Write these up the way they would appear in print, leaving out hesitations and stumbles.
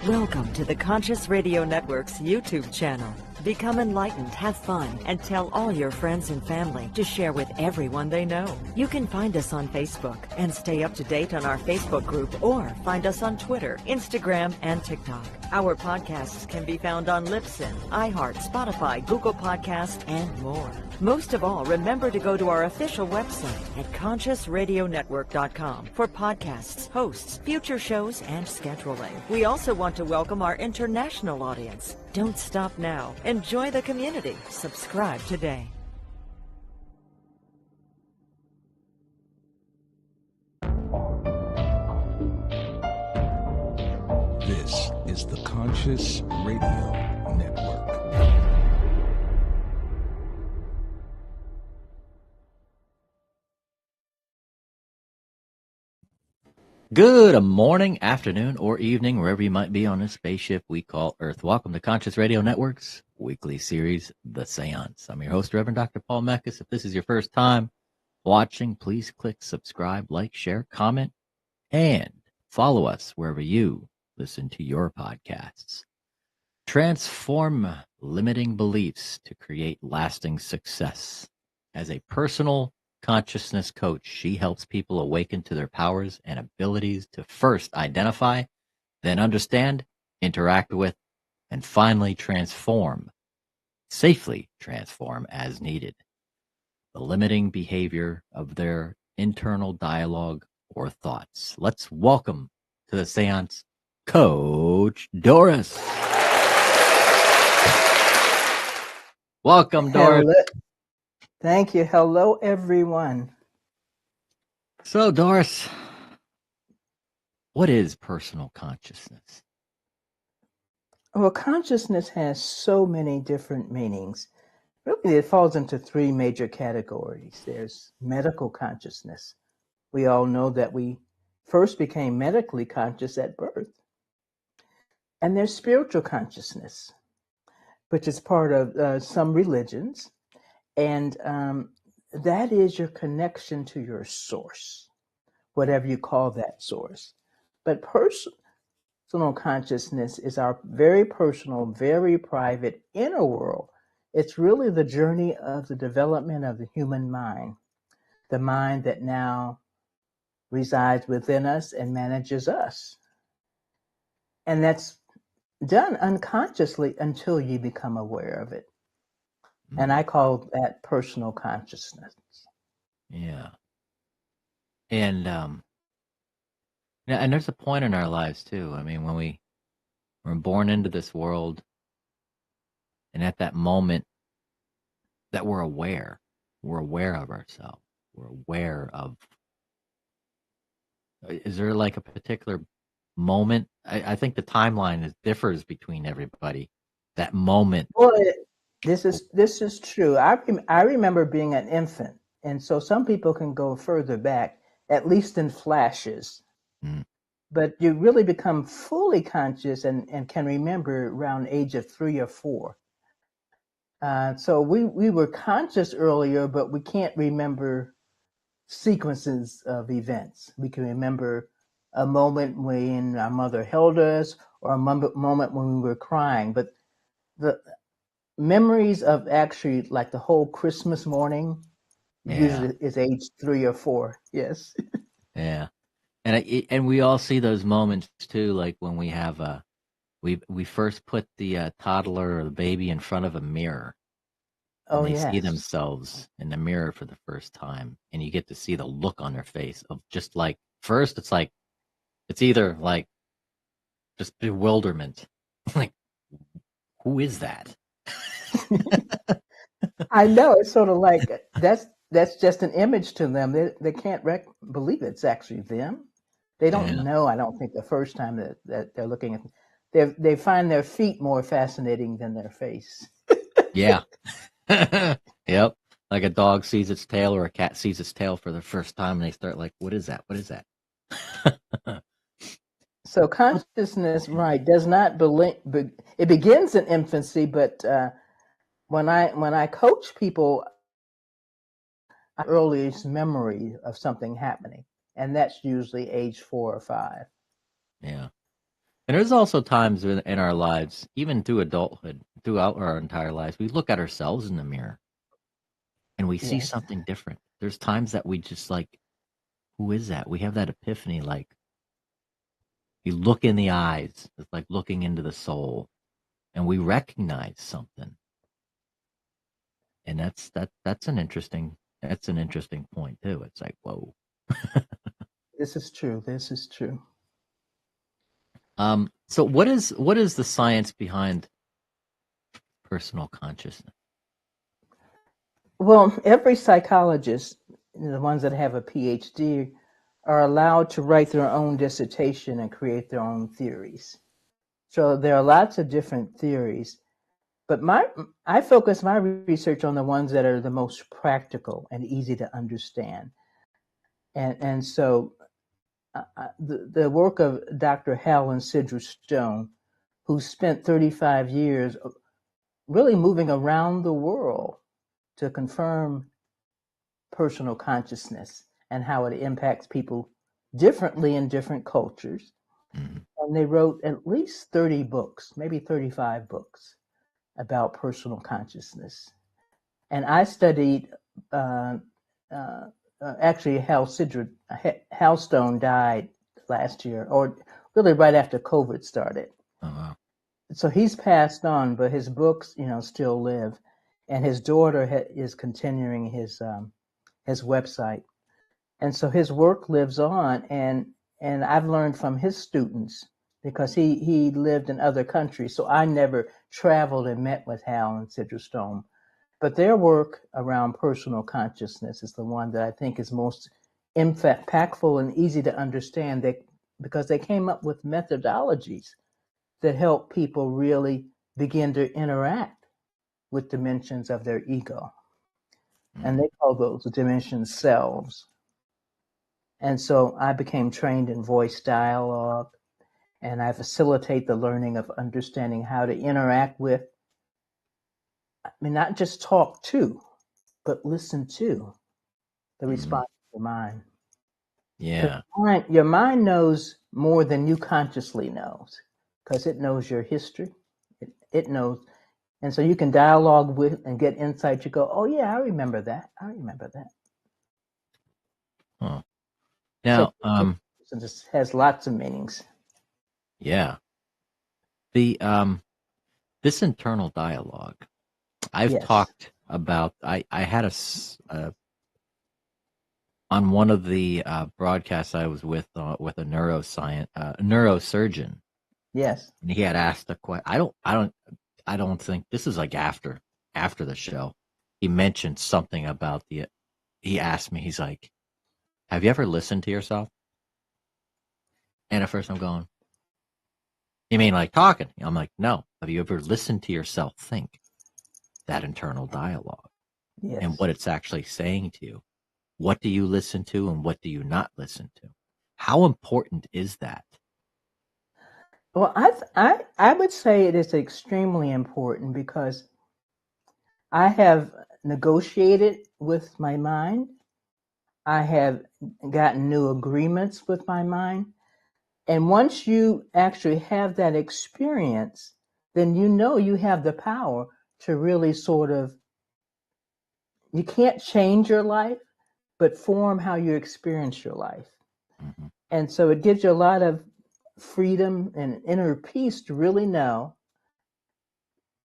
Welcome to the Conscious Radio Network's YouTube channel. Become enlightened, have fun, and tell all your friends and family to share with everyone they know. You can find us on Facebook and stay up to date on our Facebook group, or find us on Twitter, Instagram, and TikTok. Our podcasts can be found on Libsyn, iHeart, Spotify, Google Podcast, and more. Most of all, remember to go to our official website at consciousradionetwork.com for podcasts, hosts, future shows, and scheduling. We also want to welcome our international audience. Don't stop now. Enjoy the community. Subscribe today. This is the Conscious Radio Network. Good morning, afternoon, or evening, wherever you might be on this spaceship we call Earth. Welcome to Conscious Radio Network's weekly series, The Seance. I'm your host, Reverend Dr. Paul Meckes. If this is your first time watching, please click subscribe, like, share, comment, and follow us wherever you listen to your podcasts. Transform limiting beliefs to create lasting success. As a personal consciousness coach, she helps people awaken to their powers and abilities to first identify, then understand, interact with, and finally safely transform as needed, the limiting behavior of their internal dialogue or thoughts. Let's welcome to the seance, Coach Doris. Welcome, Doris. Hello. Thank you. Hello, everyone. So, Doris, what is personal consciousness? Well, consciousness has so many different meanings. Really, it falls into three major categories. There's medical consciousness. We all know that we first became medically conscious at birth. And there's spiritual consciousness, which is part of some religions. And that is your connection to your source, whatever you call that source. But personal consciousness is our very personal, very private inner world. It's really the journey of the development of the human mind, the mind that now resides within us and manages us. And that's done unconsciously until you become aware of it. And I call that personal consciousness. Yeah. And and there's a point in our lives too. I mean, when we're born into this world, and at that moment that we're aware of ourselves. We're aware of. Is there like a particular moment? I think the timeline differs between everybody. That moment. Well, this is true. I remember being an infant, and so some people can go further back, at least in flashes. But you really become fully conscious and can remember around age of 3 or 4. So we were conscious earlier, but we can't remember sequences of events. We can remember a moment when our mother held us, or a moment when we were crying. But the memories of actually like the whole Christmas morning usually is age 3 or 4. Yes. Yeah. And we all see those moments too, like when we have we first put the toddler or the baby in front of a mirror, and they see themselves in the mirror for the first time, and you get to see the look on their face of just like, first it's either like just bewilderment, like, who is that? I know, it's sort of like that's just an image to them. They can't believe it's actually them. They don't know. I don't think the first time that they're looking at, they find their feet more fascinating than their face. Yeah. Yep. Like a dog sees its tail or a cat sees its tail for the first time, and they start like, what is that? What is that? So consciousness, right, does not it begins in infancy, but when I coach people, earliest memory of something happening, and that's usually age 4 or 5. Yeah. And there's also times in our lives, even through adulthood, throughout our entire lives, we look at ourselves in the mirror and we see Yes. something different. There's times that we just like, who is that? We have that epiphany, like you look in the eyes, it's like looking into the soul, and we recognize something. And that's an interesting point too. It's like, whoa. This is true. This is true. So what is the science behind personal consciousness? Well, every psychologist, the ones that have a PhD, are allowed to write their own dissertation and create their own theories. So there are lots of different theories, but I focus my research on the ones that are the most practical and easy to understand. And so the work of Dr. Hal and Sidra Stone, who spent 35 years really moving around the world to confirm personal consciousness and how it impacts people differently in different cultures. Mm-hmm. And they wrote at least 30 books, maybe 35 books about personal consciousness. And I studied, actually, Hal Stone died last year, or really right after COVID started. Oh, wow. So he's passed on, but his books, still live. And his daughter is continuing his website. And so his work lives on, and I've learned from his students because he lived in other countries. So I never traveled and met with Hal and Sidra Stone. But their work around personal consciousness is the one that I think is most impactful and easy to understand, because they came up with methodologies that help people really begin to interact with dimensions of their ego. And they call those dimensions selves. And so I became trained in voice dialogue, and I facilitate the learning of understanding how to interact with, not just talk to, but listen to the response of the mind. Yeah. Your mind knows more than you consciously knows, because it knows your history. It knows. And so you can dialogue with and get insight. You go, oh, yeah, I remember that. I remember that. Huh. Now, So this has lots of meanings. yeah. The this internal dialogue. I've Yes. talked about. I had on one of the broadcasts I was with a neurosurgeon. Yes. And he had asked a question. I don't think this is like after the show. He mentioned something about he asked me, he's like, have you ever listened to yourself? And at first I'm going, you mean like talking? I'm like, no. Have you ever listened to yourself think? That internal dialogue. Yes. And what it's actually saying to you. What do you listen to and what do you not listen to? How important is that? Well, I would say it is extremely important, because I have negotiated with my mind. I have gotten new agreements with my mind. And once you actually have that experience, then you have the power to really sort of, you can't change your life, but form how you experience your life. Mm-hmm. And so it gives you a lot of freedom and inner peace to really know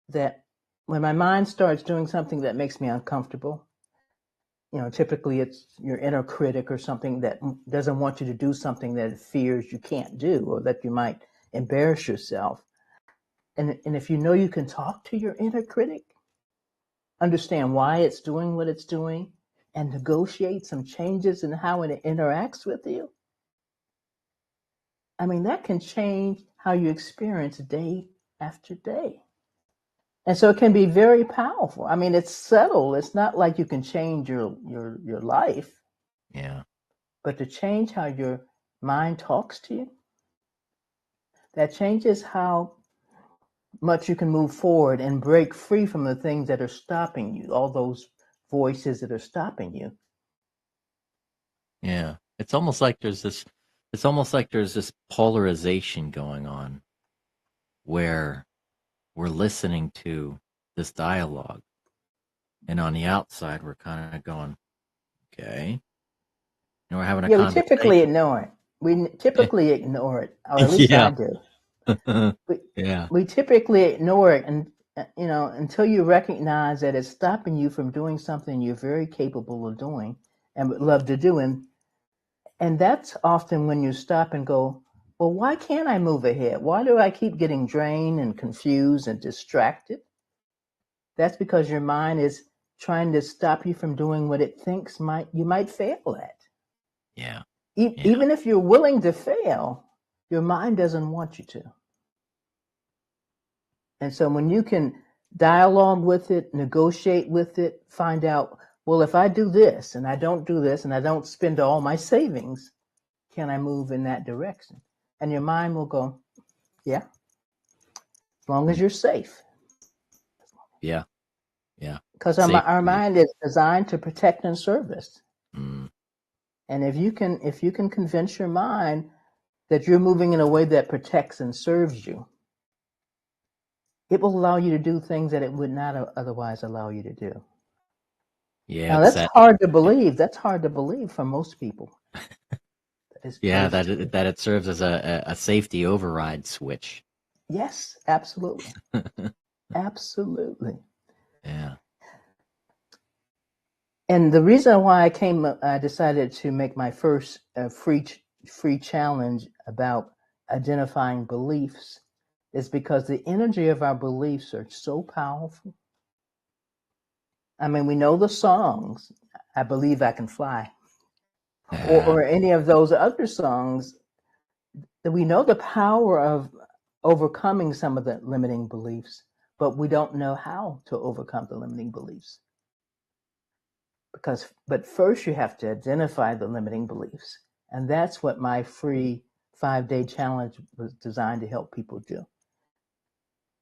that when my mind starts doing something that makes me uncomfortable, typically it's your inner critic or something that doesn't want you to do something that it fears you can't do, or that you might embarrass yourself. And if you can talk to your inner critic, understand why it's doing what it's doing, and negotiate some changes in how it interacts with you, that can change how you experience day after day. And so it can be very powerful. It's subtle. It's not like you can change your life. Yeah. But to change how your mind talks to you, that changes how much you can move forward and break free from the things that are stopping you, all those voices that are stopping you. Yeah. It's almost like there's this polarization going on where we're listening to this dialogue, and on the outside, we're kind of going, okay. And we're having a Yeah, we typically conversation. ignore it. We typically ignore it, or at least Yeah. I do. We, Yeah. we typically ignore it, and until you recognize that it's stopping you from doing something you're very capable of doing and would love to do, and that's often when you stop and go, well, why can't I move ahead? Why do I keep getting drained and confused and distracted? That's because your mind is trying to stop you from doing what it thinks you might fail at. Yeah. Even if you're willing to fail, your mind doesn't want you to. And so when you can dialogue with it, negotiate with it, find out, well, if I do this and I don't do this and I don't spend all my savings, can I move in that direction? And your mind will go, yeah, as long as you're safe. Yeah. Yeah. Because our Safety. mind is designed to protect and serve us. Mm. And if you can convince your mind that you're moving in a way that protects and serves you, it will allow you to do things that it would not otherwise allow you to do. Yeah. Now It's that's that. hard to believe. That's hard to believe for most people. Yeah. That it serves as a safety override switch. Yes, absolutely. Absolutely. Yeah. And the reason why I decided to make my first free challenge about identifying beliefs is because the energy of our beliefs are so powerful. I mean, we know the songs, I Believe I Can Fly, or any of those other songs, that we know the power of overcoming some of the limiting beliefs, but we don't know how to overcome the limiting beliefs. But first you have to identify the limiting beliefs. And that's what my free 5-day challenge was designed to help people do.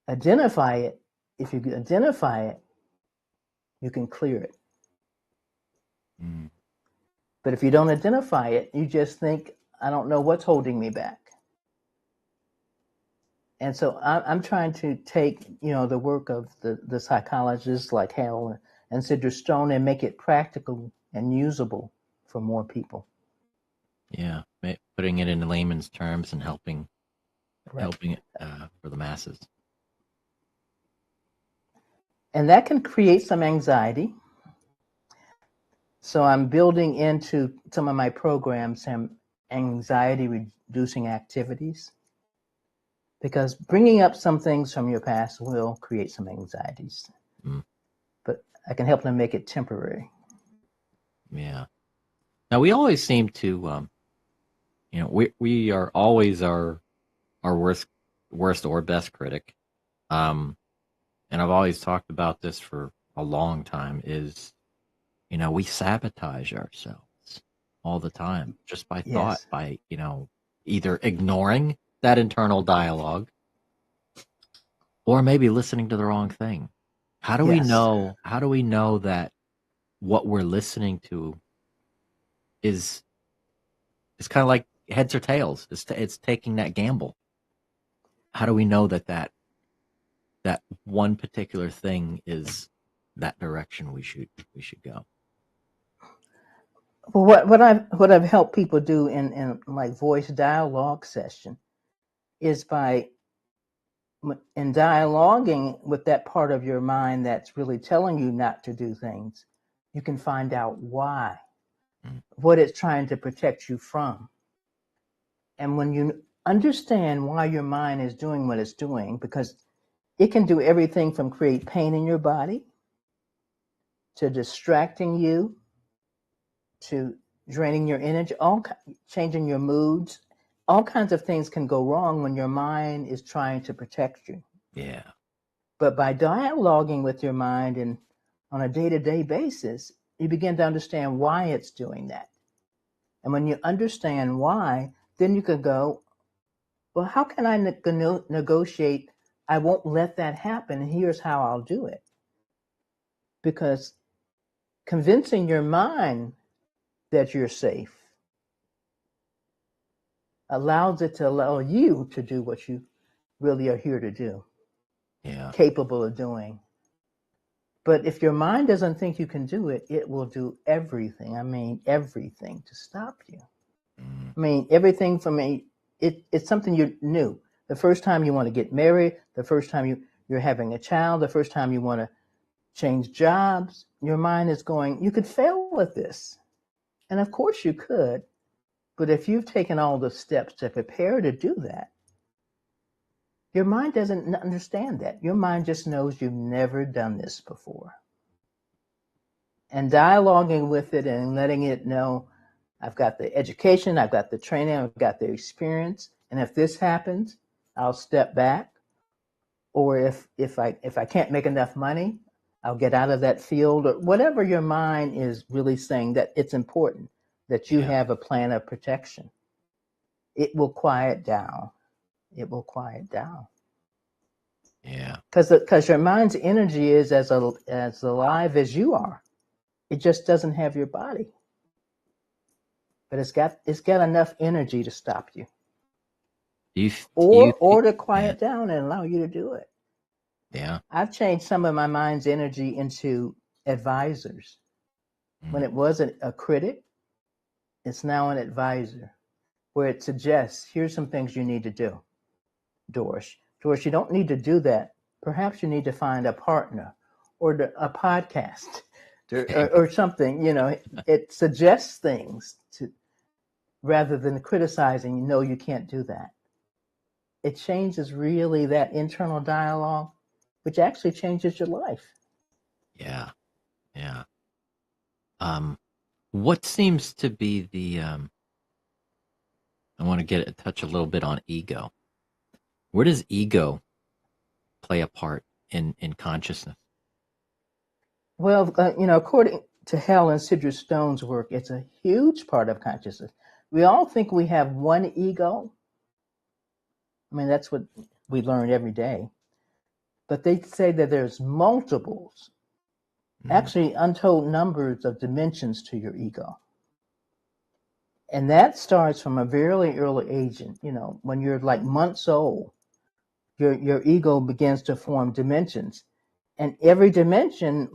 Identify it. If you identify it, you can clear it. Mm. But if you don't identify it, you just think, I don't know what's holding me back. And so I'm trying to take, the work of the psychologists like Hal and Sidra Stone and make it practical and usable for more people. Yeah. Putting it in layman's terms and helping it for the masses. And that can create some anxiety. So I'm building into some of my programs some anxiety reducing activities, because bringing up some things from your past will create some anxieties. Mm. But I can help them make it temporary. Yeah. Now we always seem to, we are always our worst or best critic. And I've always talked about this for a long time is, we sabotage ourselves all the time just by thought, Yes. by, either ignoring that internal dialogue or maybe listening to the wrong thing. How do we Yes. know that what we're listening to is kind of like heads or tails? It's taking that gamble. How do we know that one particular thing is that direction we should go? Well, what I've helped people do in like voice dialogue session is in dialoguing with that part of your mind that's really telling you not to do things, you can find out why, what it's trying to protect you from. And when you understand why your mind is doing what it's doing, because it can do everything from create pain in your body to distracting you to draining your energy, changing your moods. All kinds of things can go wrong when your mind is trying to protect you. Yeah. But by dialoguing with your mind and on a day-to-day basis, you begin to understand why it's doing that. And when you understand why, then you can go, well, how can I negotiate? I won't let that happen. And here's how I'll do it. Because convincing your mind that you're safe allows it to allow you to do what you really are here to do, Yeah. capable of doing. But if your mind doesn't think you can do it, it will do everything. I mean, everything to stop you. Mm. I mean, everything from it's something you knew. The first time you want to get married, the first time you're having a child, the first time you want to change jobs, your mind is going, you could fail at this. And of course you could. But if you've taken all the steps to prepare to do that, your mind doesn't understand that. Your mind just knows you've never done this before. And dialoguing with it and letting it know, I've got the education, I've got the training, I've got the experience. And if this happens, I'll step back. Or if I can't make enough money, I'll get out of that field, or whatever your mind is really saying, that it's important that you have a plan of protection. It will quiet down. It will quiet down. Yeah. Because your mind's energy is as alive as you are. It just doesn't have your body. But it's got enough energy to stop you. Or to quiet down and allow you to do it. Yeah. I've changed some of my mind's energy into advisors. When it wasn't a critic, it's now an advisor, where it suggests, here's some things you need to do. Doris, you don't need to do that. Perhaps you need to find a partner or a podcast or something. It suggests things rather than criticizing, no, you can't do that. It changes really that internal dialogue, which actually changes your life. Yeah. Yeah. What seems to be I want to touch a little bit on ego. Where does ego play a part in consciousness? Well, according to Helen Sidra Stone's work, it's a huge part of consciousness. We all think we have one ego. I mean, that's what we learn every day. But they say that there's multiples, actually untold numbers of dimensions to your ego. And that starts from a very early age. When you're like months old, your ego begins to form dimensions. And every dimension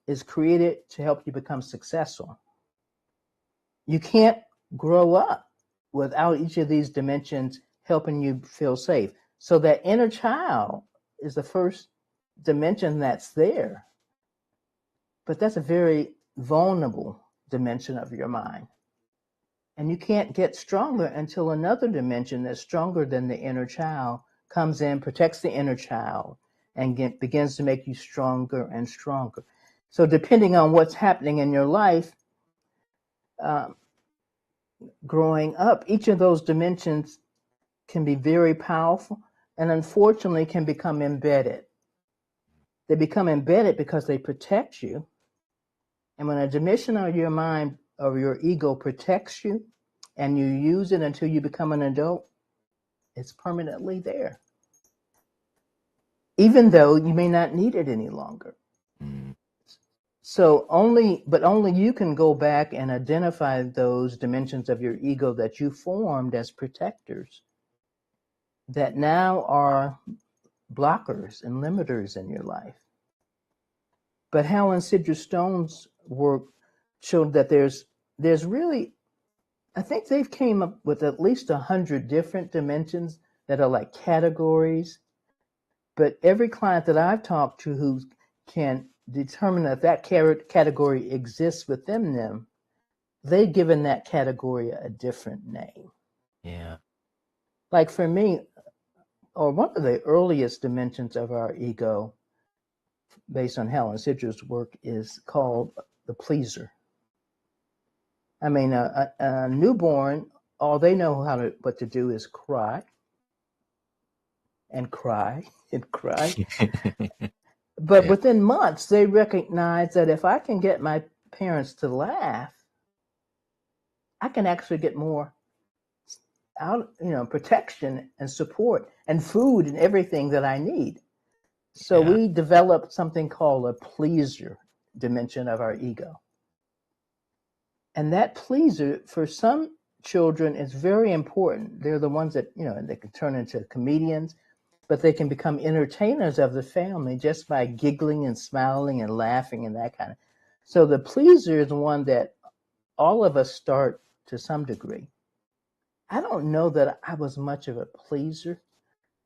is created to help you become successful. You can't grow up without each of these dimensions helping you feel safe. So that inner child is the first dimension that's there. But that's a very vulnerable dimension of your mind. And you can't get stronger until another dimension that's stronger than the inner child comes in, protects the inner child, and begins to make you stronger and stronger. So depending on what's happening in your life, growing up, each of those dimensions can be very powerful and unfortunately can become embedded. They become embedded because they protect you. And when a dimension of your mind or your ego protects you and you use it until you become an adult, it's permanently there. Even though you may not need it any longer. So only you can go back and identify those dimensions of your ego that you formed as protectors that now are blockers and limiters in your life. But Helen Sidra Stone's work showed that there's really, I think they've came up with at least 100 different dimensions that are like categories. But every client that I've talked to who can determine that category exists within them, they've given that category a different name. Yeah. Like for me, or one of the earliest dimensions of our ego, based on Helen Sidra's work, is called the pleaser. I mean, a newborn, all they know what to do is cry and cry and cry. But within months, they recognize that if I can get my parents to laugh, I can actually get more out, protection and support and food and everything that I need. So we developed something called a pleaser dimension of our ego. And that pleaser, for some children, is very important. They're the ones that, they can turn into comedians. but they can become entertainers of the family just by giggling and smiling and laughing and that kind of. So the pleaser is one that all of us start to some degree. I don't know that I was much of a pleaser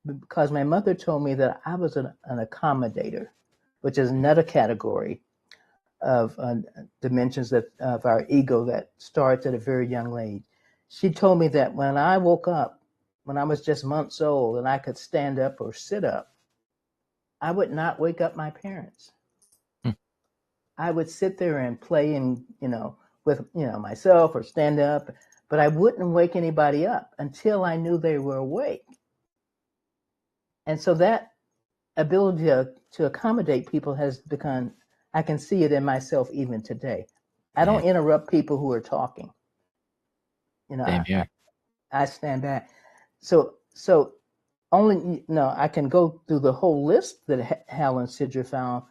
because my mother told me that I was an accommodator, which is another category of dimensions of our ego that starts at a very young age. She told me that when I woke up, when I was just months old and I could stand up or sit up, I would not wake up my parents. I would sit there and play and, with, myself or stand up, but I wouldn't wake anybody up until I knew they were awake. And so that ability to accommodate people has become, I can see it in myself even today. I don't interrupt people who are talking. Same here. I stand back. So only, I can go through the whole list that Hal and Sidra found,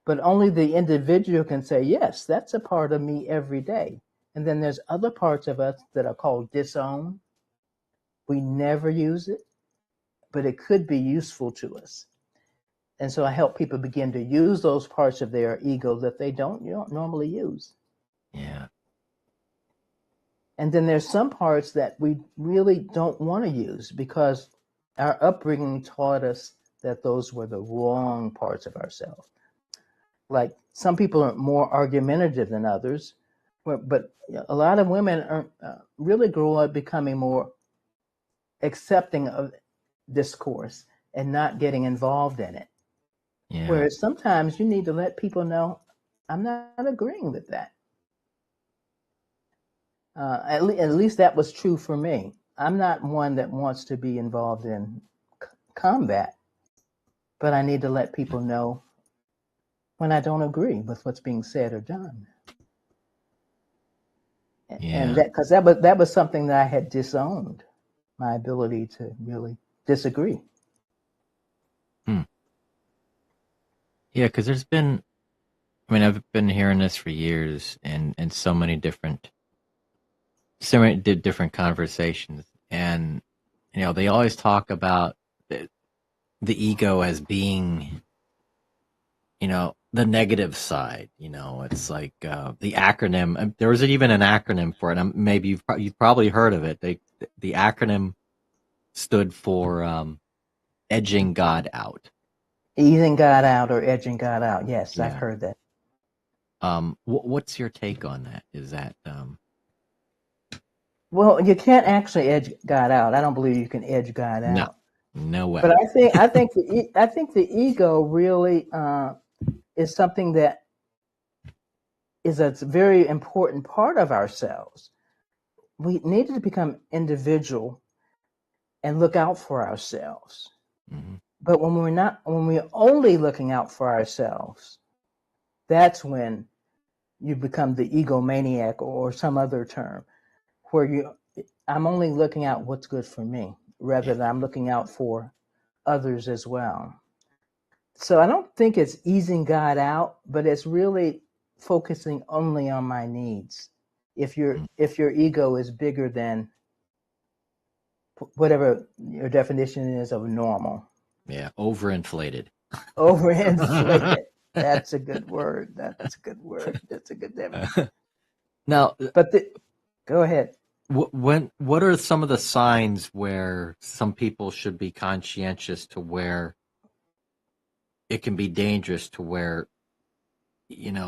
but only the individual can say, yes, that's a part of me every day. And then there's other parts of us that are called disowned. We never use it, but it could be useful to us. And so I help people begin to use those parts of their ego that they don't normally use. Yeah. And then there's some parts that we really don't want to use because our upbringing taught us that those were the wrong parts of ourselves. Like some people are more argumentative than others, but a lot of women really grow up becoming more accepting of discourse and not getting involved in it. Yeah. Whereas sometimes you need to let people know, I'm not agreeing with that. At least that was true for me. I'm not one that wants to be involved in combat, but I need to let people know when I don't agree with what's being said or done. Yeah. And that was something that I had disowned, my ability to really disagree. Yeah, because I've been hearing this for years and so many different conversations. And, they always talk about the ego as being, the negative side. It's like the acronym. There was even an acronym for it. Maybe you've probably heard of it. The acronym stood for edging God out. Easing God out or edging God out. Yes, Yeah. I've heard that. What's your take on that? Is that Well, you can't actually edge God out. I don't believe you can edge God out. No way. But I think the ego really is something that is a very important part of ourselves. We need to become individual and look out for ourselves. Mm-hmm. But when we're only looking out for ourselves, that's when you become the egomaniac or some other term, where I'm only looking out what's good for me rather than I'm looking out for others as well. So I don't think it's easing God out, but it's really focusing only on my needs. If your ego is bigger than whatever your definition is of normal. Yeah, overinflated. Overinflated. That's a good word. That's a good word. That's a good definition. Now, but go ahead. What are some of the signs where some people should be conscientious to where it can be dangerous to where,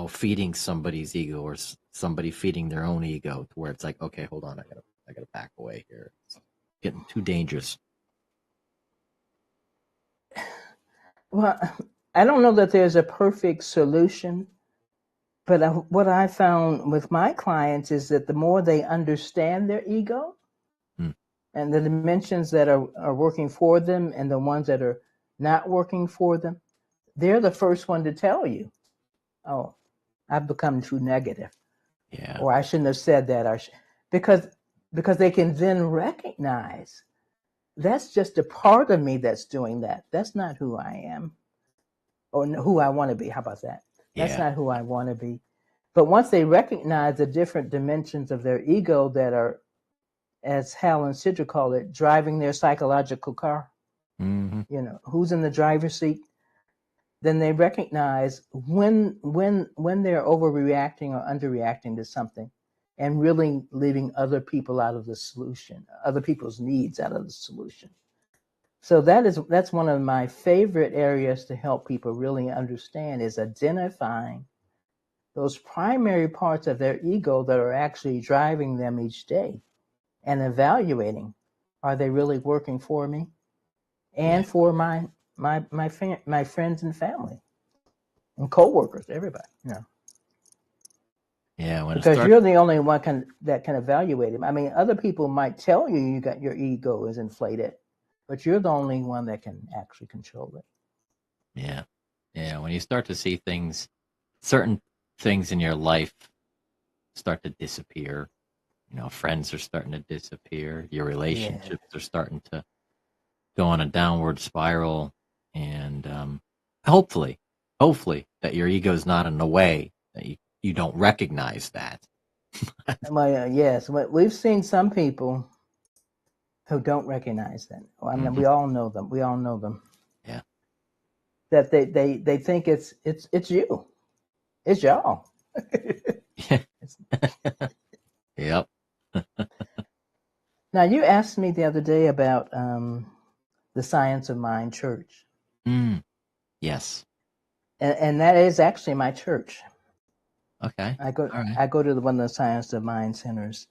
feeding somebody's ego or somebody feeding their own ego to where it's like, okay, hold on, I gotta back away here. It's getting too dangerous. Well, I don't know that there's a perfect solution, but what I found with my clients is that the more they understand their ego and the dimensions that are working for them and the ones that are not working for them, they're the first one to tell you, oh, I've become too negative. Yeah. Or I shouldn't have said that. Because they can then recognize that's just a part of me that's doing that. That's not who I am or who I want to be. How about that? That's not who I want to be. But once they recognize the different dimensions of their ego that are, as Hal and Sidra call it, driving their psychological car, Mm-hmm. Who's in the driver's seat, then they recognize when they're overreacting or underreacting to something, and really leaving other people out of the solution, other people's needs out of the solution. So that's one of my favorite areas to help people really understand, is identifying those primary parts of their ego that are actually driving them each day, and evaluating, are they really working for me and for my friends and family and coworkers, everybody, Yeah, when it because starts. you're the only one that can evaluate it. I mean, other people might tell you got your ego is inflated, but you're the only one that can actually control it. Yeah. Yeah, when you start to see certain things in your life start to disappear, friends are starting to disappear, your Yeah. relationships are starting to go on a downward spiral, and hopefully that your ego's not in the way, that you don't recognize that. Well, yes, we've seen some people who don't recognize that. Well, I mean, Mm-hmm. we all know them. We all know them. Yeah. That they think it's you, it's y'all. Yep. Now, you asked me the other day about the Science of Mind Church, Yes. and that is actually my church. Okay. I go All right. I go to one of the Science of Mind centers,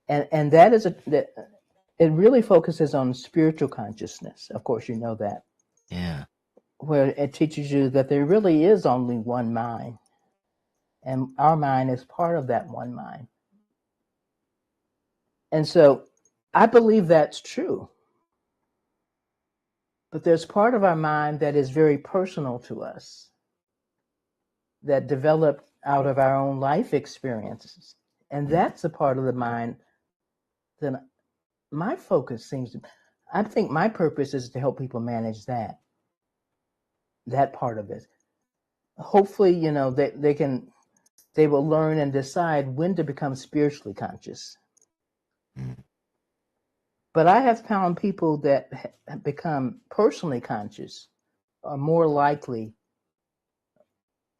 and that is it really focuses on spiritual consciousness. Of course, you know that, Yeah. where it teaches you that there really is only one mind, and our mind is part of that one mind. And so I believe that's true. But there's part of our mind that is very personal to us, that developed out of our own life experiences. And that's a part of the mind that my focus seems to, I think my purpose is to help people manage that part of it. Hopefully, they will learn and decide when to become spiritually conscious. But I have found people that become personally conscious are more likely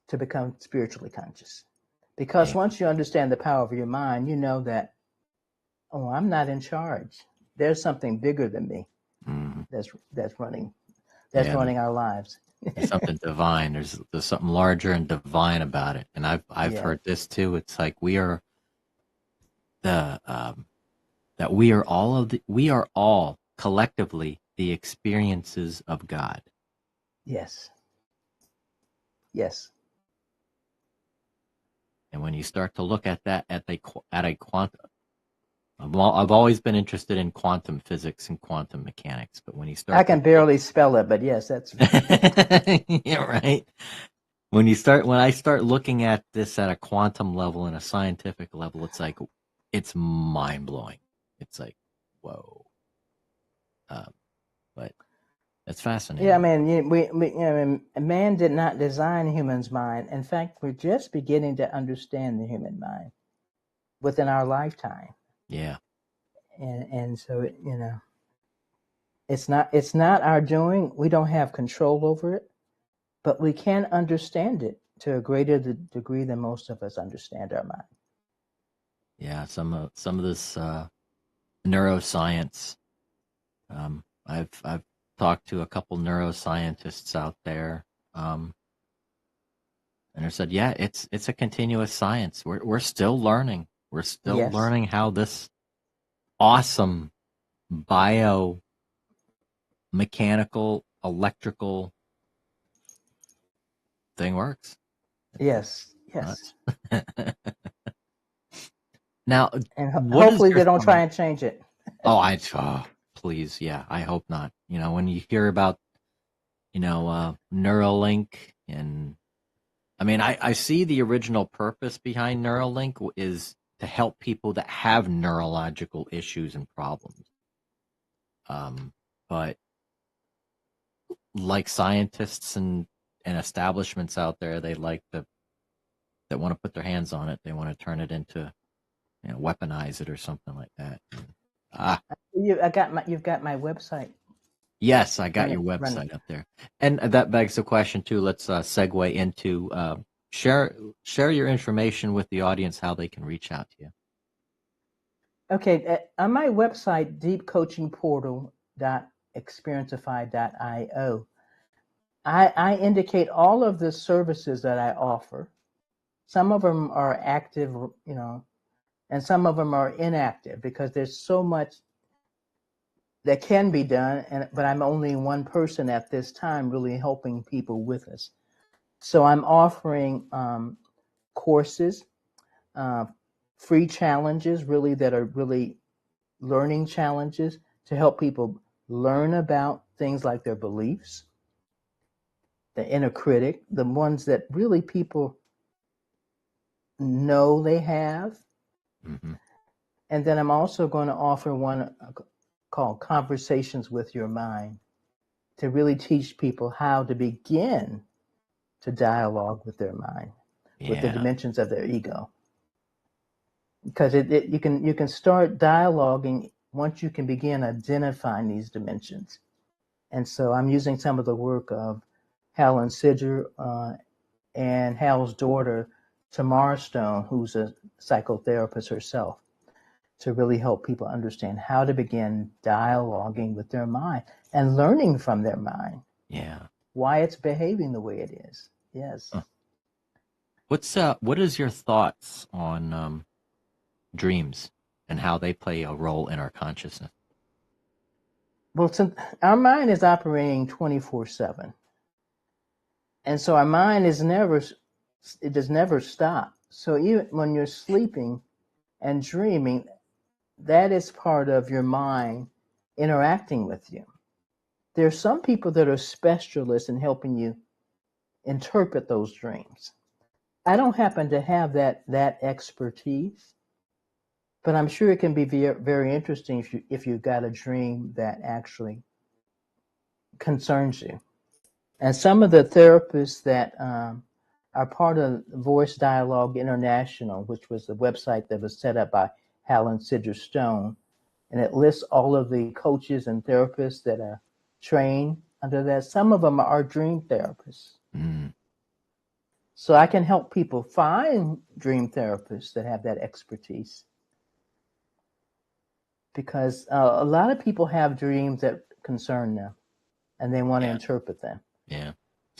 to become spiritually conscious. Because Yeah. once you understand the power of your mind, you know that, oh, I'm not in charge. There's something bigger than me Mm-hmm. that's running Yeah. our lives. There's something divine. There's something larger and divine about it. And I've Yeah. heard this too. It's like we are the that we are all collectively the experiences of God. Yes. Yes. And when you start to look at that at a quantum, I've always been interested in quantum physics and quantum mechanics, but when you I start can barely spell it, but yes, that's yeah, right. When I start looking at this at a quantum level and a scientific level, it's mind blowing. It's like, whoa. But it's yeah. I fascinating. mean, man did not design human's mind. In fact, we're just beginning to understand the human mind within our lifetime, Yeah. and so it's not our doing. We don't have control over it, but we can understand it to a greater degree than most of us understand our mind. Yeah. Some of this neuroscience. I've talked to a couple neuroscientists out there, and they said, yeah, it's a continuous science. We're still learning. We're still Yes. learning how this awesome biomechanical, electrical thing works. Yes. Yes. Nuts. Now, And what is hopefully your they don't try thought? and change it. Please, yeah, I hope not. When you hear about, Neuralink, and I mean, I see the original purpose behind Neuralink is to help people that have neurological issues and problems. But like scientists and establishments out there, that want to put their hands on it. They want to turn it into, weaponize it or something like that. Ah, You've got my website. Yes, I got Run your it, run it. website up there. And that begs the question too. Let's segue into share your information with the audience, how they can reach out to you. Okay, on my website, deepcoachingportal.experientify.io, I indicate all of the services that I offer. Some of them are active, and some of them are inactive because there's so much that can be done, but I'm only one person at this time really helping people with us. So I'm offering courses, uh, free challenges, really that are really learning challenges to help people learn about things like their beliefs, the inner critic, the ones that really people know they have. Mm-hmm. And then I'm also going to offer one called Conversations with Your Mind to really teach people how to begin to dialogue with their mind, with the Yeah. dimensions of their ego. Because you can start dialoguing once you can begin identifying these dimensions. And so I'm using some of the work of Helen Sidger and Hal's daughter, Tamara Stone, who's a psychotherapist herself, to really help people understand how to begin dialoguing with their mind and learning from their mind. Yeah. Why it's behaving the way it is. Yes. Huh. What is your thoughts on dreams and how they play a role in our consciousness? Well, since our mind is operating 24/7. And so our mind it does never stop. So even when you're sleeping and dreaming, that is part of your mind interacting with you. There are some people that are specialists in helping you interpret those dreams. I don't happen to have that expertise, but I'm sure it can be very interesting if you've got a dream that actually concerns you. And some of the therapists that are part of Voice Dialogue International, which was the website that was set up by Helen Sidger Stone, and it lists all of the coaches and therapists that are trained under that. Some of them are dream therapists. Mm. So I can help people find dream therapists that have that expertise. Because a lot of people have dreams that concern them, and they want to interpret them. Yeah.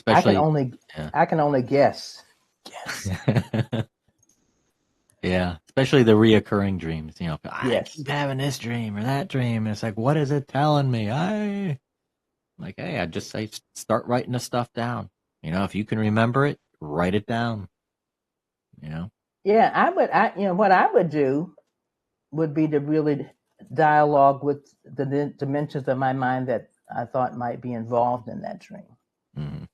I Especially. can only guess. Yeah. Especially the reoccurring dreams. I Yes. keep having this dream or that dream. And it's like, what is it telling me? Hey, I just say start writing the stuff down. If you can remember it, write it down. Yeah, what I would do would be to really dialogue with the dimensions of my mind that I thought might be involved in that dream. Mm-hmm.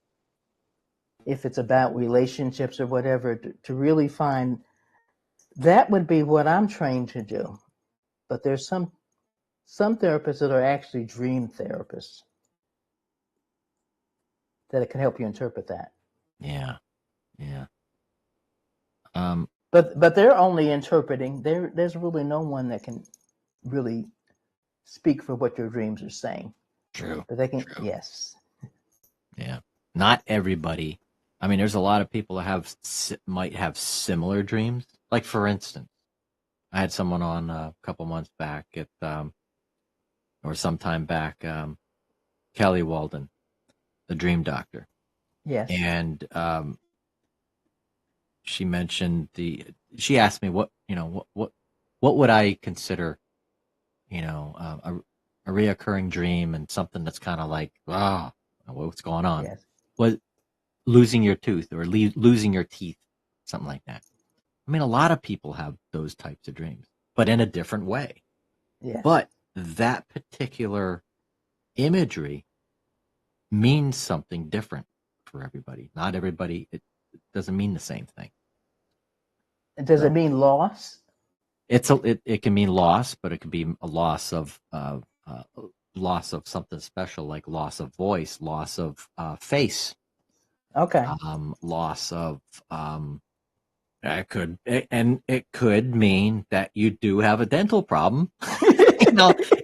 If it's about relationships or whatever, to really find, that would be what I'm trained to do. But there's some therapists that are actually dream therapists that can help you interpret that. Yeah. Yeah. But they're only interpreting. There's really no one that can really speak for what your dreams are saying. True. But they can. True. Yes. Yeah. Not everybody. I mean, there's a lot of people that might have similar dreams. Like, for instance, I had someone on a couple months back or sometime back, Kelly Walden, the dream doctor. Yes. And she mentioned she asked me what would I consider, a reoccurring dream and something that's kind of like, what's going on? Yes. Was losing your tooth or losing your teeth, something like that. I mean, a lot of people have those types of dreams, but in a different way. Yes. But that particular imagery means something different for everybody. Not everybody, it doesn't mean the same thing. Does it mean loss? It can mean loss, but it could be a loss of something special, like loss of voice, loss of face. Okay. Loss of it could mean that you do have a dental problem.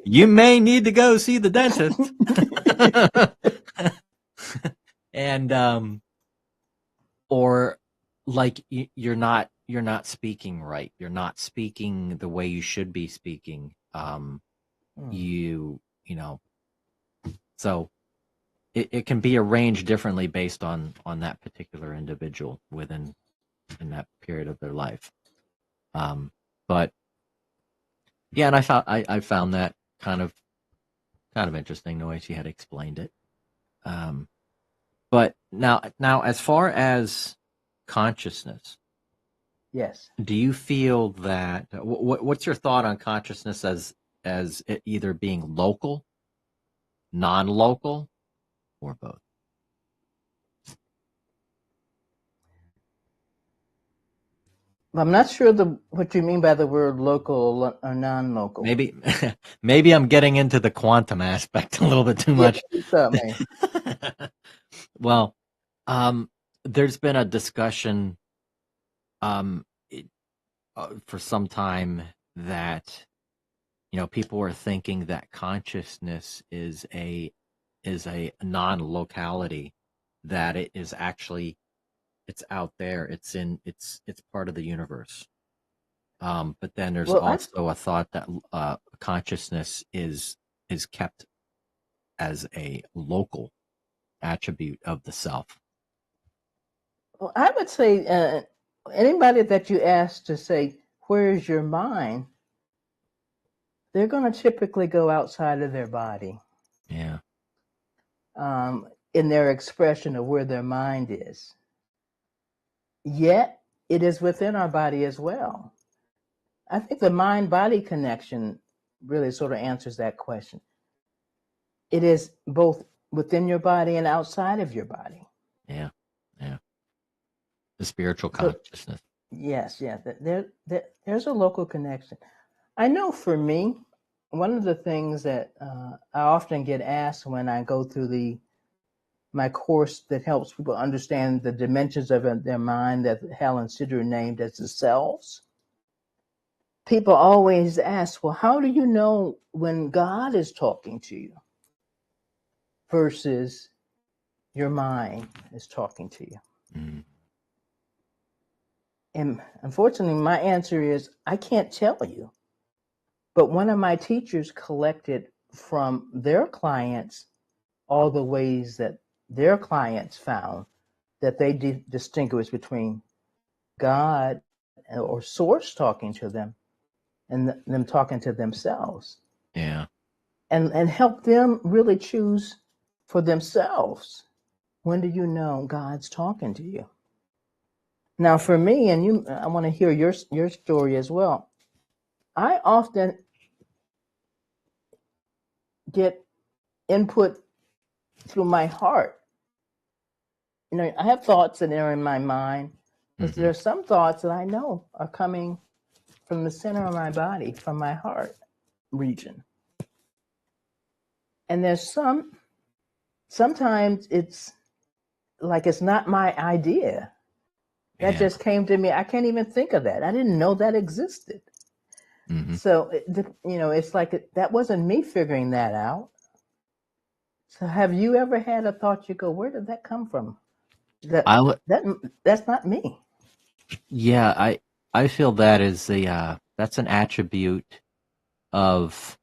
You may need to go see the dentist. And or like you're not speaking right. You're not speaking the way you should be speaking. You know, so it can be arranged differently based on that particular individual within in that period of their life. But yeah, and I found that kind of interesting the way she had explained it. But now as far as consciousness, Yes. do you feel that what's your thought on consciousness as it either being local, non-local, or both? I'm not sure what you mean by the word local or non-local. Maybe I'm getting into the quantum aspect a little bit too much. So, man. Well, there's been a discussion for some time that people are thinking that consciousness is a non-locality, that it is actually it's out there, it's part of the universe. But then there's also a thought that consciousness is kept as a local attribute of the self. Well, I would say anybody that you ask to say, where's your mind? They're going to typically go outside of their body. Yeah. In their expression of where their mind is. Yet, it is within our body as well. I think the mind-body connection really sort of answers that question. It is both within your body and outside of your body. Yeah, yeah. The spiritual consciousness. Yes. There's a local connection. I know for me, one of the things that I often get asked when I go through my course that helps people understand the dimensions of their mind that Helen Sidru named as the selves. People always ask, well, how do you know when God is talking to you versus your mind is talking to you? Mm. And unfortunately, my answer is, I can't tell you. But one of my teachers collected from their clients all the ways that their clients found that they distinguish between God or source talking to them and them talking to themselves. Yeah. And help them really choose for themselves. When do you know God's talking to you? Now, for me, and I want to hear your story as well. I often get input through my heart. I have thoughts that are in my mind, but there are some thoughts that I know are coming from the center of my body, from my heart region. And there's sometimes it's like it's not my idea. That just came to me. I can't even think of that. I didn't know that existed. Mm-hmm. So, it's like that wasn't me figuring that out. So have you ever had a thought you go, where did that come from? That's not me. Yeah, I feel that is that's an attribute of,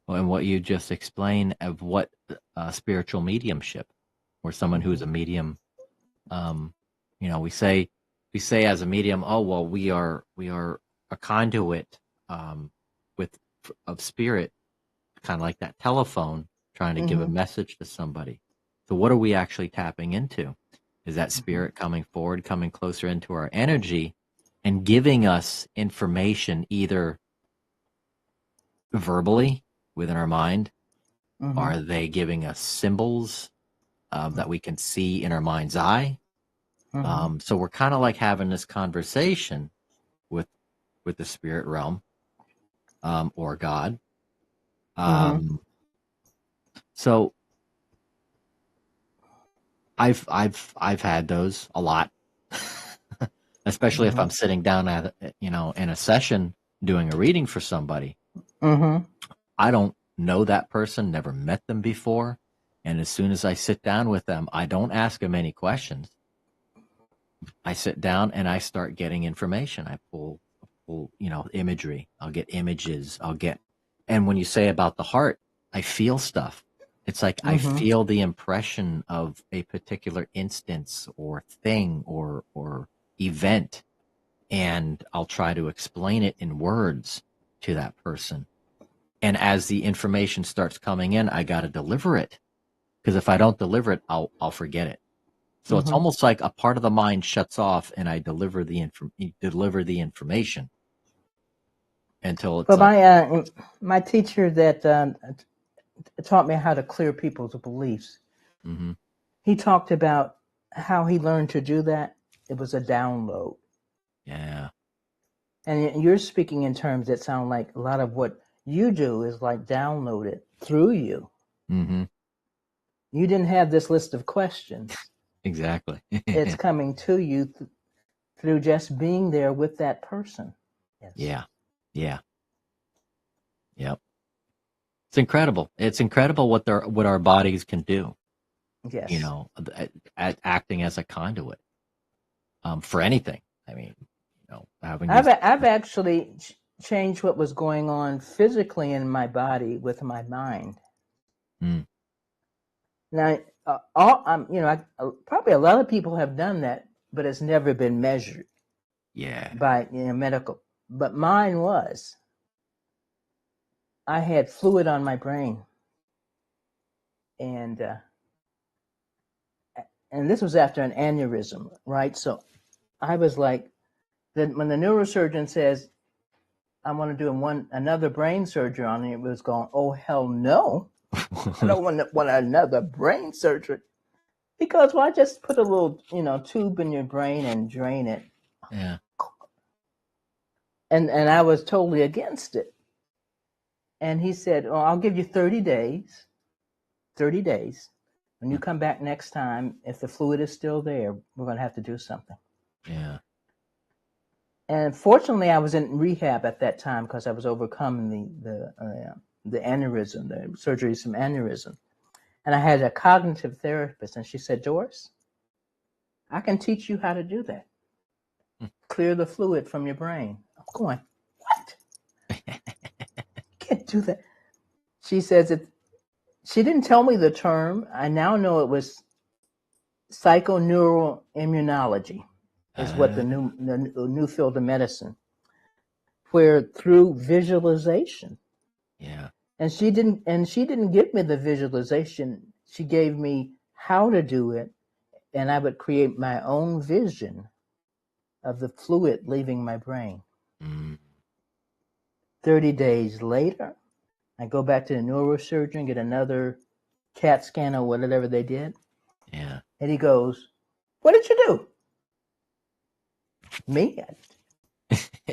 and what you just explained, of what spiritual mediumship, or someone who's a medium. We say as a medium, oh well, we are a conduit of spirit, kind of like that telephone trying to give a message to somebody. So what are we actually tapping into? Is that spirit coming forward, coming closer into our energy and giving us information, either verbally within our mind? Are they giving us symbols that we can see in our mind's eye? So we're kind of like having this conversation with the spirit realm or God. So I've had those a lot, especially if I'm sitting down at in a session doing a reading for somebody. I don't know that person, never met them before, And as soon as I sit down with them, I don't ask them any questions. I sit down and I start getting information. I pull, imagery. I'll get images. And when you say about the heart, I feel stuff. It's like I feel the impression of a particular instance or thing or event, and I'll try to explain it in words to that person. And as the information starts coming in, I got to deliver it, because if I don't deliver it, I'll forget it. So it's almost like a part of the mind shuts off, and I deliver the information until it's Well, my teacher that taught me how to clear people's beliefs, he talked about how he learned to do that. It was a download. Yeah. And you're speaking in terms that sound like a lot of what you do is like downloaded through you. Mm-hmm. You didn't have this list of questions. Exactly. It's coming to you through just being there with that person. Yes. Yeah. Yeah. Yep. It's incredible. It's incredible what our bodies can do. Yes. Acting as a conduit for anything. I mean, I've actually changed what was going on physically in my body with my mind. Now, probably a lot of people have done that, but it's never been measured. Yeah. By medical. But mine was. I had fluid on my brain, and this was after an aneurysm, right? So I was like, when the neurosurgeon says, I want to do another brain surgery on it, it was going, oh, hell no. I don't want another brain surgery. Because why just put a little, tube in your brain and drain it? Yeah. And I was totally against it. And he said, well, I'll give you 30 days. 30 days. When you come back next time, if the fluid is still there, we're going to have to do something. Yeah. And fortunately, I was in rehab at that time because I was overcoming the aneurysm, the surgery from aneurysm. And I had a cognitive therapist, and she said, Doris, I can teach you how to do that. Clear the fluid from your brain. I'm going, what? Can't do that. She says she didn't tell me the term. I now know it was psychoneural immunology is what the new field of medicine, where through visualization. Yeah. And she didn't give me the visualization. She gave me how to do it, and I would create my own vision of the fluid leaving my brain. 30 days later, I go back to the neurosurgeon, get another CAT scan or whatever they did. Yeah. And he goes, what did you do? Me?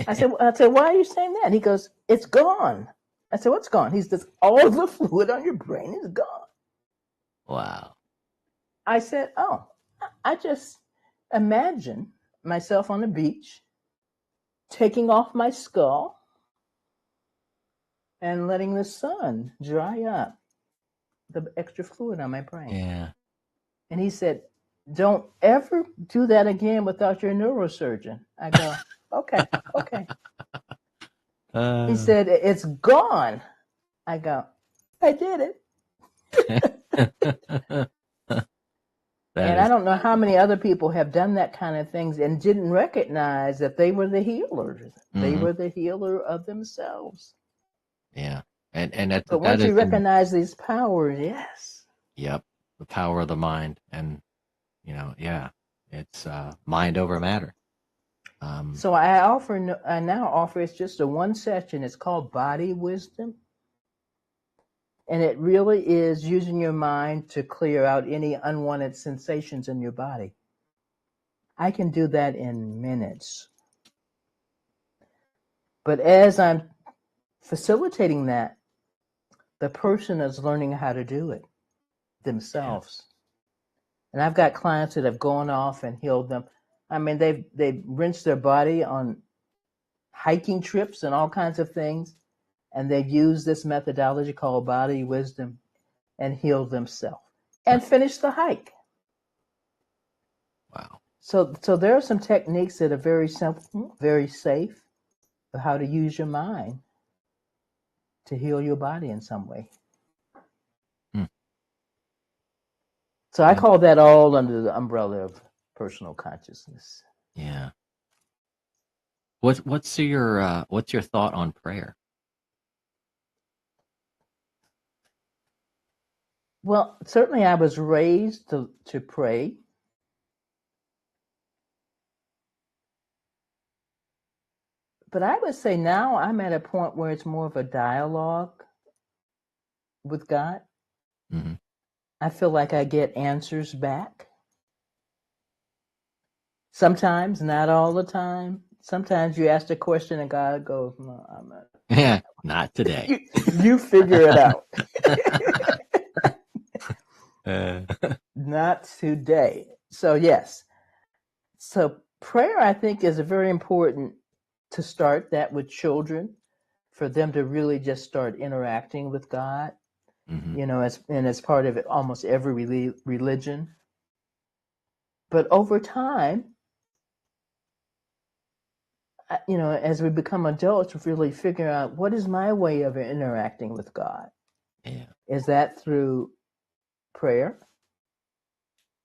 I said, why are you saying that? He goes, it's gone. I said, what's gone? He says, all the fluid on your brain is gone. Wow. I said, oh, I just imagine myself on the beach, taking off my skull and letting the sun dry up the extra fluid on my brain. Yeah. And he said, don't ever do that again without your neurosurgeon. I go, okay. He said, it's gone. I go, I did it. And I don't know how many other people have done that kind of things and didn't recognize that they were the healers. They were the healer of themselves. Yeah. But once you recognize these powers, yes. Yep. The power of the mind. And, it's mind over matter. So I now offer, it's just a one session. It's called Body Wisdom. And it really is using your mind to clear out any unwanted sensations in your body. I can do that in minutes. But as I'm facilitating that, the person is learning how to do it themselves. Yeah. And I've got clients that have gone off and healed them. I mean, they've rinsed their body on hiking trips and all kinds of things, and they've used this methodology called Body Wisdom and healed themselves. and finish the hike. Wow. So there are some techniques that are very simple, very safe, of how to use your mind to heal your body in some way. So I call that all under the umbrella of personal consciousness. Yeah. What's your thought on prayer? Well, certainly I was raised to pray. But I would say now I'm at a point where it's more of a dialogue with God. Mm-hmm. I feel like I get answers back. Sometimes, not all the time. Sometimes you ask a question and God goes, "No, I'm not." Yeah, not today. You figure it out. Not today. So yes. So prayer, I think, is very important to start that with children, for them to really just start interacting with God. Mm-hmm. You know, as part of it, almost every religion. But over time, you know, as we become adults, we really figure out, what is my way of interacting with God? Yeah. Is that through prayer?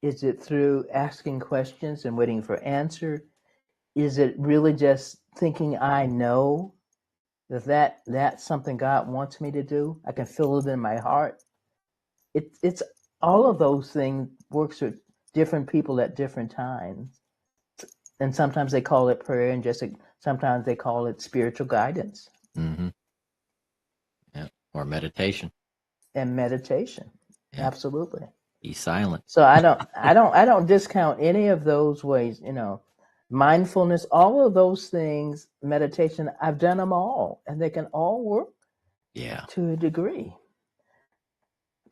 Is it through asking questions and waiting for answer? Is it really just thinking I know that's something God wants me to do? I can feel it in my heart. It's all of those things works with different people at different times. And sometimes they call it prayer, and sometimes they call it spiritual guidance. Mm-hmm. Yeah. Or meditation. And meditation. Yeah. Absolutely. Be silent. So I don't discount any of those ways, you know. Mindfulness, all of those things, meditation, I've done them all, and they can all work to a degree.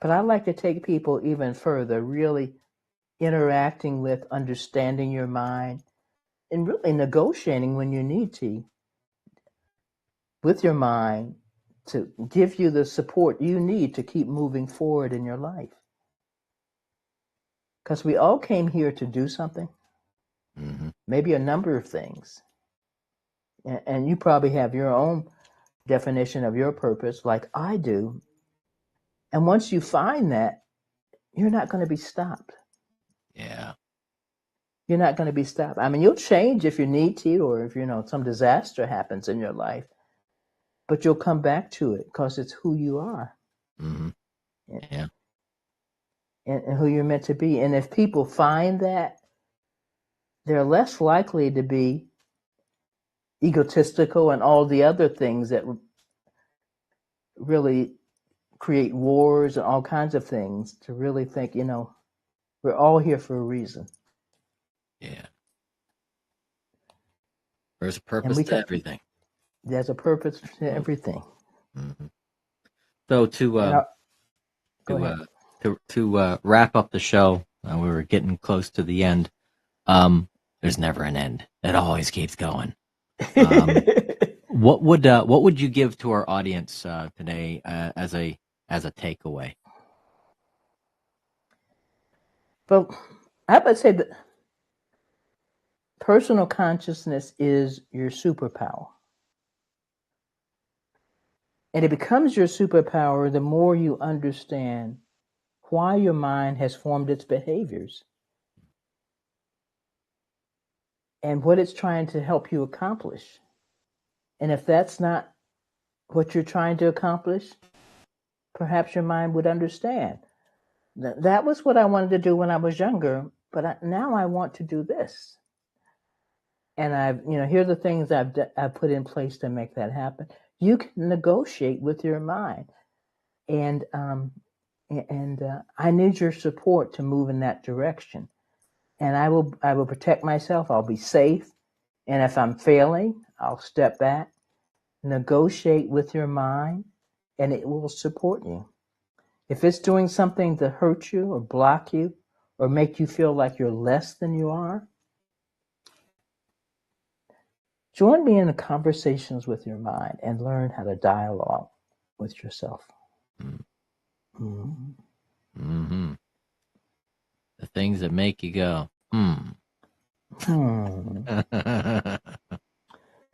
But I like to take people even further, really interacting with, understanding your mind, and really negotiating when you need to with your mind to give you the support you need to keep moving forward in your life. Because we all came here to do something, maybe a number of things. And you probably have your own definition of your purpose, like I do. And once you find that, you're not going to be stopped. Yeah. You're not going to be stopped. I mean, you'll change if you need to, or if, you know, some disaster happens in your life, but you'll come back to it because it's who you are. Mm-hmm. Yeah. And who you're meant to be. And if people find that, they're less likely to be egotistical and all the other things that really create wars and all kinds of things, to really think, you know, we're all here for a reason. Yeah. There's a purpose to everything. There's a purpose to everything. Mm-hmm. So to wrap up the show, we were getting close to the end. There's never an end. It always keeps going. What would you give to our audience today as a takeaway? Well, I would say that personal consciousness is your superpower. And it becomes your superpower the more you understand why your mind has formed its behaviors and what it's trying to help you accomplish. And if that's not what you're trying to accomplish, perhaps your mind would understand. That was what I wanted to do when I was younger, but now I want to do this. And here are the things I've put in place to make that happen. You can negotiate with your mind, and I need your support to move in that direction. And I will protect myself. I'll be safe. And if I'm failing, I'll step back, negotiate with your mind, and it will support you. If it's doing something to hurt you or block you or make you feel like you're less than you are, join me in the conversations with your mind and learn how to dialogue with yourself. Mm-hmm. The things that make you go,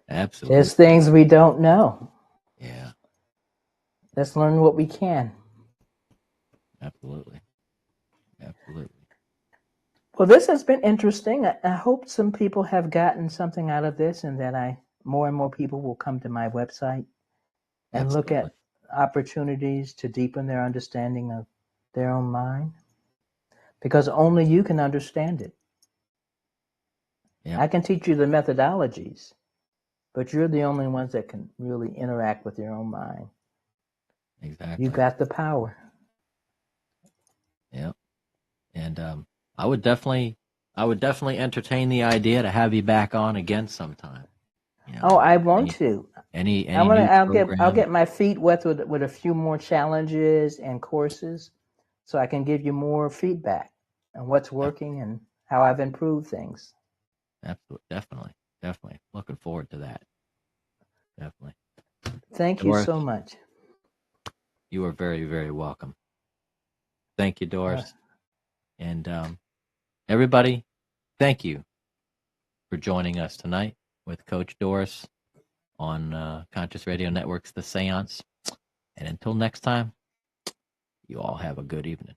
Absolutely. There's things we don't know. Yeah. Let's learn what we can. Absolutely. Well, this has been interesting. I hope some people have gotten something out of this, and that more and more people will come to my website and look at opportunities to deepen their understanding of their own mind, because only you can understand it. Yep. I can teach you the methodologies, but you're the only ones that can really interact with your own mind. Exactly. You got the power. Yep. And I would definitely entertain the idea to have you back on again sometime. You know, Oh, I want to. Any I'll new program? get my feet wet with a few more challenges and courses, so I can give you more feedback on what's working and how I've improved things. Absolutely, definitely. Looking forward to that. Definitely. Thank you Doris, so much. you are very, very welcome. Thank you, Doris. And everybody, thank you for joining us tonight with Coach Doris on Conscious Radio Network's The Seance. And until next time, you all have a good evening.